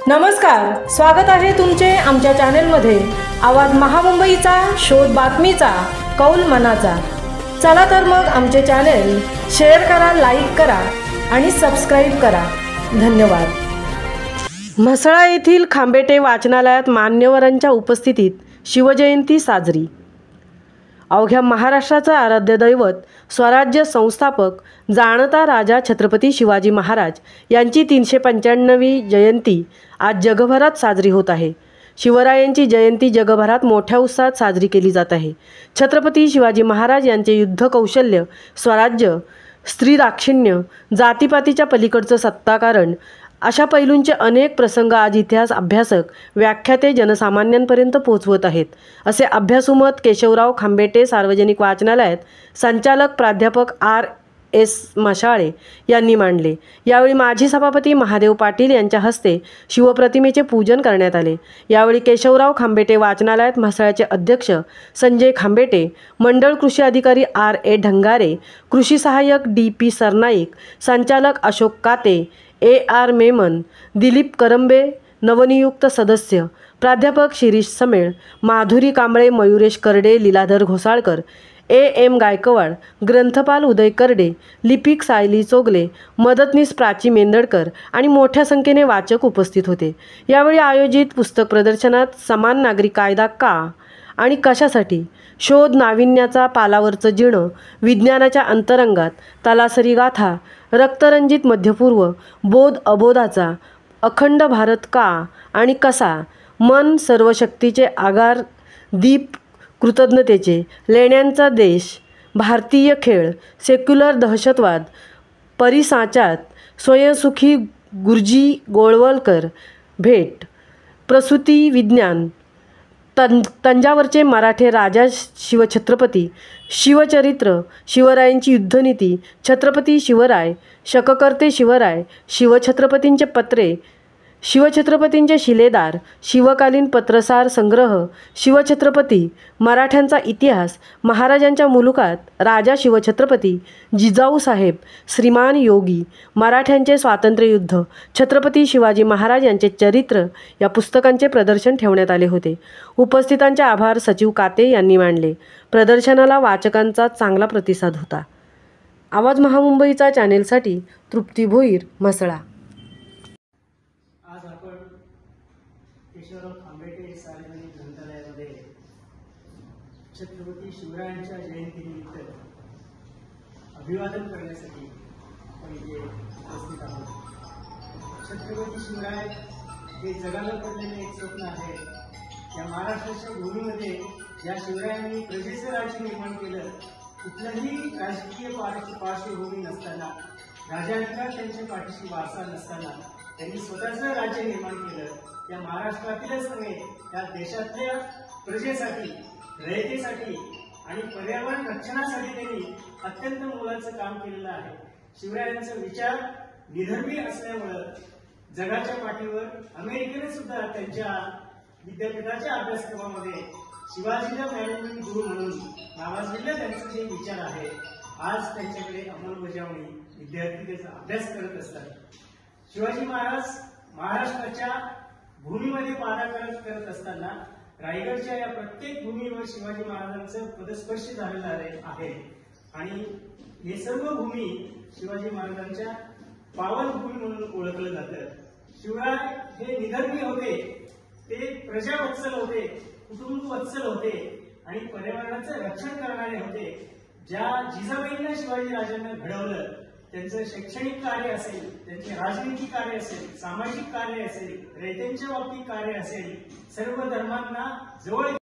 नमस्कार, स्वागत आहे तुमचे आमच्या चॅनलमध्ये। आवाज महामुंबईचा, शोध बातमीचा, कौल मनाचा। चला तर मग आमचे चॅनल शेअर करा, लाईक करा आणि सबस्क्राइब करा। धन्यवाद। म्हसळा येथील खांबेटे वाचनालयात मान्यवरांच्या उपस्थितीत शिवजयंती साजरी। अवघ्या महाराष्ट्राचा आराध्य दैवत, स्वराज्य संस्थापक, जाणता राजा छत्रपती शिवाजी महाराज यांची 395वी जयंती आज जगभरात साजरी होत आहे। शिवरायांची जयंती जगभरात मोठ्या उत्साहात साजरी केली जात आहे। छत्रपती शिवाजी महाराज यांचे युद्ध कौशल्य, स्वराज्य, स्त्री दाक्षिण्य, जातीपातीच्या पलीकडचं सत्ताकारण अशा पैलूंचे अनेक प्रसंग आज इतिहास अभ्यासक, व्याख्याते जनसामान्यांपर्यंत पोहोचवत आहेत, असे अभ्यासूमत केशवराव खांबेटे सार्वजनिक वाचनालयात संचालक प्राध्यापक R.S. मशाळे यांनी मांडले। यावेळी माजी सभापती महादेव पाटील यांच्या हस्ते शिवप्रतिमेचे पूजन करण्यात आले। यावेळी केशवराव खांबेटे वाचनालयात म्हसळाचे अध्यक्ष संजय खांबेटे, मंडळ कृषी अधिकारी R.A. ढंगारे, कृषी सहाय्यक D.P. सरनाईक, संचालक अशोक काते, A.R. मेमन, दिलीप करंबे, नवनियुक्त सदस्य प्राध्यापक शिरीष समेळ, माधुरी कांबळे, मयुरेश करडे, लीलाधर घोसाळकर, A.M. गायकवाड, ग्रंथपाल उदय करडे, लिपिक सायली चोगले, मदतनीस प्राची मेंदडकर आणि मोठ्या संख्येने वाचक उपस्थित होते। यावेळी आयोजित पुस्तक प्रदर्शनात समान नागरी कायदा का आणि कशासाठी, शोध नाविन्याचा पालावरचं जिणं, विज्ञानाच्या अंतरंगात, तलासरी गाथा, रक्तरंजित मध्यपूर्व, बोध अबोधाचा, अखंड भारत का आणि कसा, मन सर्वशक्तीचे आगार, दीप कृतज्ञतेचे, लेण्यांचा देश, भारतीय खेळ, सेक्युलर दहशतवाद, परिसाच्यात, स्वयंसुखी गुरुजी गोळवलकर, भेट, प्रसूती विज्ञान, तंजावरचे मराठे राजा शिवछत्रपती, शिवचरित्र, शिवरायांची युद्धनीती, छत्रपती शिवराय, शककर्ते शिवराय, शिवछत्रपतींचे पत्रे, शिवछत्रपतींचे शिलेदार, शिवकालीन पत्रसार संग्रह, शिवछत्रपती, मराठ्यांचा इतिहास, महाराजांच्या मुलुखात, राजा शिवछत्रपती, जिजाऊ साहेब, श्रीमान योगी, मराठ्यांचे स्वातंत्र्ययुद्ध, छत्रपती शिवाजी महाराज यांचे चरित्र या पुस्तकांचे प्रदर्शन ठेवण्यात आले होते। उपस्थितांचे आभार सचिव काते यांनी मानले। प्रदर्शनाला वाचकांचा चांगला प्रतिसाद होता। आवाज महामुंबईचा चॅनेलसाठी तृप्ती भोईर, म्हसळा। आज आपण केशवराव खांबेटे सार्वजनिक ग्रंथालयामध्ये छत्रपती शिवरायांच्या जयंतीनिमित्त अभिवादन करण्यासाठी आपण इथे उपस्थित आहोत। छत्रपती शिवराय हे जगाला पडलेले एक स्वप्न आहे। या महाराष्ट्राच्या भूमीमध्ये या शिवरायांनी प्रजेचं राज्य निर्माण केलं। कुठल्याही राजकीय पार्श्वभूमी नसताना, राजाधिकार त्यांच्या पाठीशी वारसा नसताना त्यांनी स्वतःचं राज्य निर्माण केलं। या महाराष्ट्रातीलच नव्हे, या देशातल्या प्रजेसाठी, रयतेसाठी आणि पर्यावरण रक्षणासाठी त्यांनी अत्यंत मोलाचं काम केलेलं आहे। शिवरायांचा विचार निधर्मी असल्यामुळं जगाच्या पाठीवर अमेरिकेने सुद्धा त्यांच्या विद्यापीठाच्या अभ्यासक्रमामध्ये शिवाजीला मॅनेजमेंट गुरु म्हणून नावाजलेलं त्यांचे जे विचार आहे, आज त्यांच्याकडे अंमलबजावणी विद्यार्थी त्याचा अभ्यास करत असतात। शिवाजी महाराज महाराष्ट्राच्या भूमीमध्ये पादाक्रांत करत असताना रायगडच्या या प्रत्येक भूमीवर शिवाजी महाराजांचं पदस्पर्श झालेलं आहे आणि हे सर्व भूमी शिवाजी महाराजांच्या पावनभूमी म्हणून ओळखलं जातं। शिवराय हे निधर्मी होते, ते प्रजावत्सल होते, कुटुंब वत्सल होते आणि पर्यावरणाचं रक्षण करणारे होते। ज्या जिजाबाईंना शिवाजी राजांना घडवलं, त्यांचं शैक्षणिक कार्य असेल, त्यांचे राजनीतिक कार्य असेल, सामाजिक कार्य असेल, रयतेंच्या बाबतीत कार्य असेल, सर्व धर्मांना जवळ